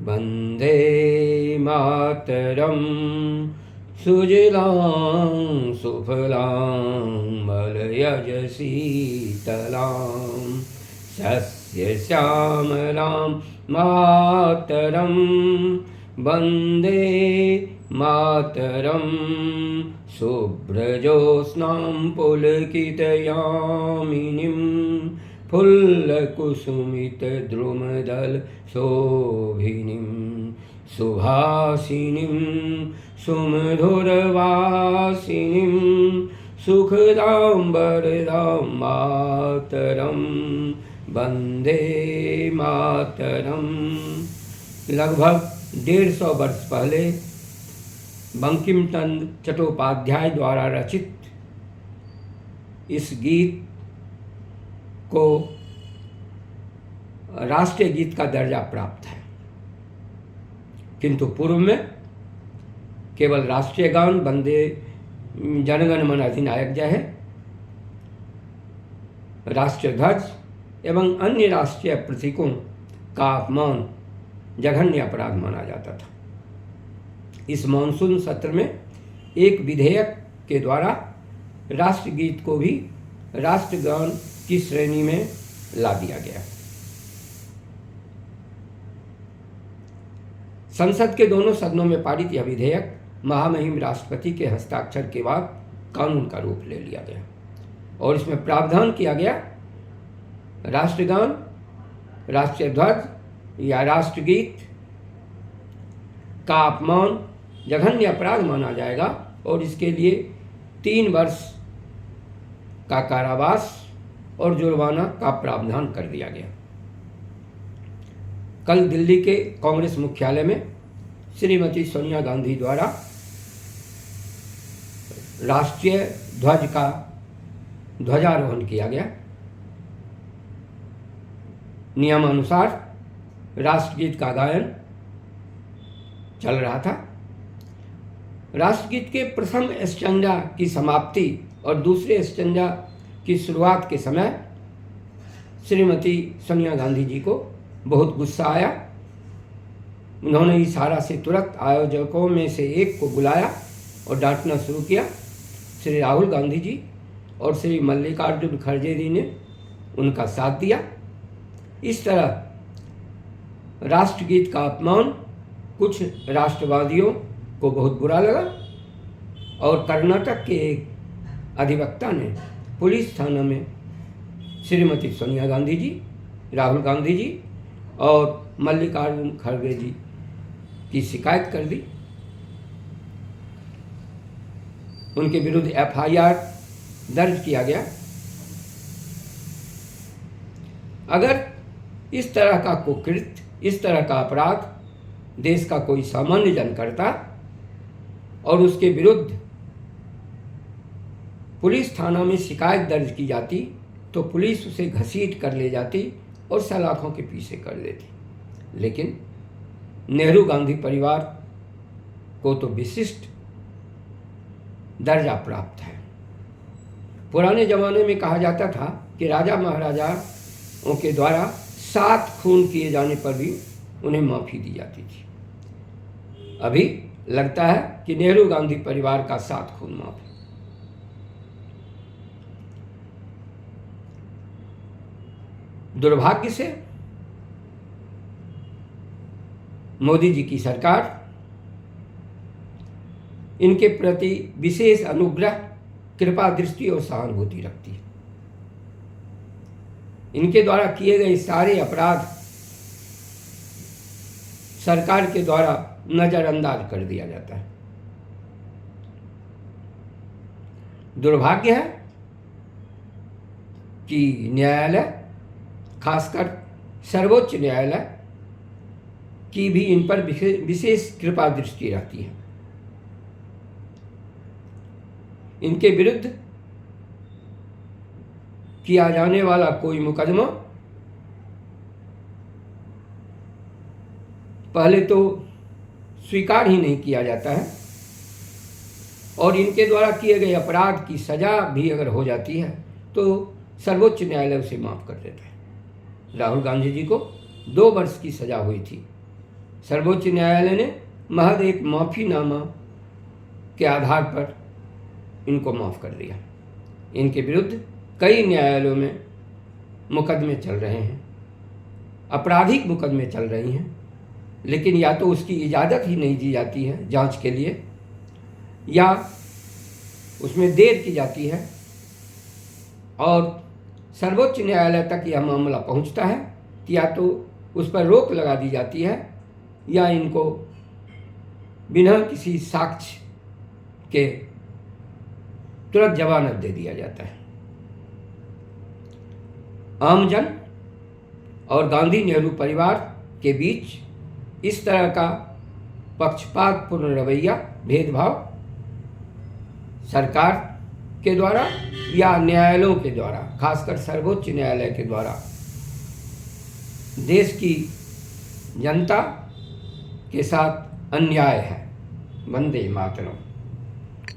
वन्दे मातरं सुजलां सुफलां मलयजशीतलां सस्यश्यामलां मातरं वन्दे मातरं शुभ्रजोत्स्नां पुलकितयामिनीं फुल्लकुसुमितद्रुमदलशोभिनीं सुभासिनीं सुमधुरवासिनीं सुखदां वरदां मातरं वन्दे मातरम। लगभग 150 वर्ष पहले बंकिम चंद्र चट्टोपाध्याय द्वारा रचित इस गीत को राष्ट्रीय गीत का दर्जा प्राप्त है, किंतु पूर्व में केवल राष्ट्रीय गान वंदे जनगण मन अधिनायक जय है, राष्ट्रीय ध्वज एवं अन्य राष्ट्रीय प्रतीकों का अपमान जघन्य अपराध माना जाता था। इस मानसून सत्र में एक विधेयक के द्वारा राष्ट्रगीत को भी राष्ट्रगान की श्रेणी में ला दिया गया। संसद के दोनों सदनों में पारित यह विधेयक महामहिम राष्ट्रपति के हस्ताक्षर के बाद कानून का रूप ले लिया गया और इसमें प्रावधान किया गया, राष्ट्रगान, राष्ट्रीय ध्वज या राष्ट्रगीत का अपमान जघन्य अपराध माना जाएगा और इसके लिए 3 वर्ष का कारावास और जुर्माना का प्रावधान कर दिया गया। कल दिल्ली के कांग्रेस मुख्यालय में श्रीमती सोनिया गांधी द्वारा राष्ट्रीय ध्वज का ध्वजारोहण किया गया। नियमानुसार राष्ट्रगीत का गायन चल रहा था। राष्ट्रगीत के प्रथम स्टैंजा की समाप्ति और दूसरे स्टैंजा की शुरुआत के समय श्रीमती सोनिया गांधी जी को बहुत गुस्सा आया। उन्होंने इशारा से तुरंत आयोजकों में से एक को बुलाया और डांटना शुरू किया। श्री राहुल गांधी जी और श्री मल्लिकार्जुन खड़गे जी ने उनका साथ दिया। इस तरह राष्ट्रगीत का अपमान कुछ राष्ट्रवादियों को बहुत बुरा लगा और कर्नाटक के एक अधिवक्ता ने पुलिस थाना में श्रीमती सोनिया गांधी जी, राहुल गांधी जी और मल्लिकार्जुन खड़गे जी की शिकायत कर दी। उनके विरुद्ध FIR दर्ज किया गया। अगर इस तरह का कुकृत्य, इस तरह का अपराध देश का कोई सामान्य जन करता और उसके विरुद्ध पुलिस थाना में शिकायत दर्ज की जाती तो पुलिस उसे घसीट कर ले जाती और सलाखों के पीछे कर देती। लेकिन नेहरू गांधी परिवार को तो विशिष्ट दर्जा प्राप्त है। पुराने जमाने में कहा जाता था कि राजा महाराजाओं के द्वारा 7 खून किए जाने पर भी उन्हें माफ़ी दी जाती थी। अभी लगता है कि नेहरू गांधी परिवार का 7 खून माफ़ है। दुर्भाग्य से मोदी जी की सरकार इनके प्रति विशेष अनुग्रह, कृपा दृष्टि और सहानुभूति रखती है। इनके द्वारा किए गए सारे अपराध सरकार के द्वारा नज़रअंदाज कर दिया जाता है। दुर्भाग्य है कि न्यायालय, खासकर सर्वोच्च न्यायालय की भी इन पर विशेष कृपा दृष्टि रहती है। इनके विरुद्ध किया जाने वाला कोई मुकदमा पहले तो स्वीकार ही नहीं किया जाता है और इनके द्वारा किए गए अपराध की सजा भी अगर हो जाती है तो सर्वोच्च न्यायालय उसे माफ़ कर देता है। राहुल गांधी जी को 2 वर्ष की सजा हुई थी सर्वोच्च न्यायालय ने महज एक माफ़ीनामा के आधार पर इनको माफ़ कर दिया। इनके विरुद्ध कई न्यायालयों में मुकदमे चल रहे हैं, आपराधिक मुकदमे चल रही हैं, लेकिन या तो उसकी इजाज़त ही नहीं दी जाती है जांच के लिए, या उसमें देर की जाती है और सर्वोच्च न्यायालय तक यह मामला पहुंचता है कि या तो उस पर रोक लगा दी जाती है या इनको बिना किसी साक्ष्य के तुरंत जमानत दे दिया जाता है। आमजन और गांधी नेहरू परिवार के बीच इस तरह का पक्षपातपूर्ण रवैया, भेदभाव सरकार के द्वारा या न्यायालयों के द्वारा, खासकर सर्वोच्च न्यायालय के द्वारा देश की जनता के साथ अन्याय है। वंदे मातरम।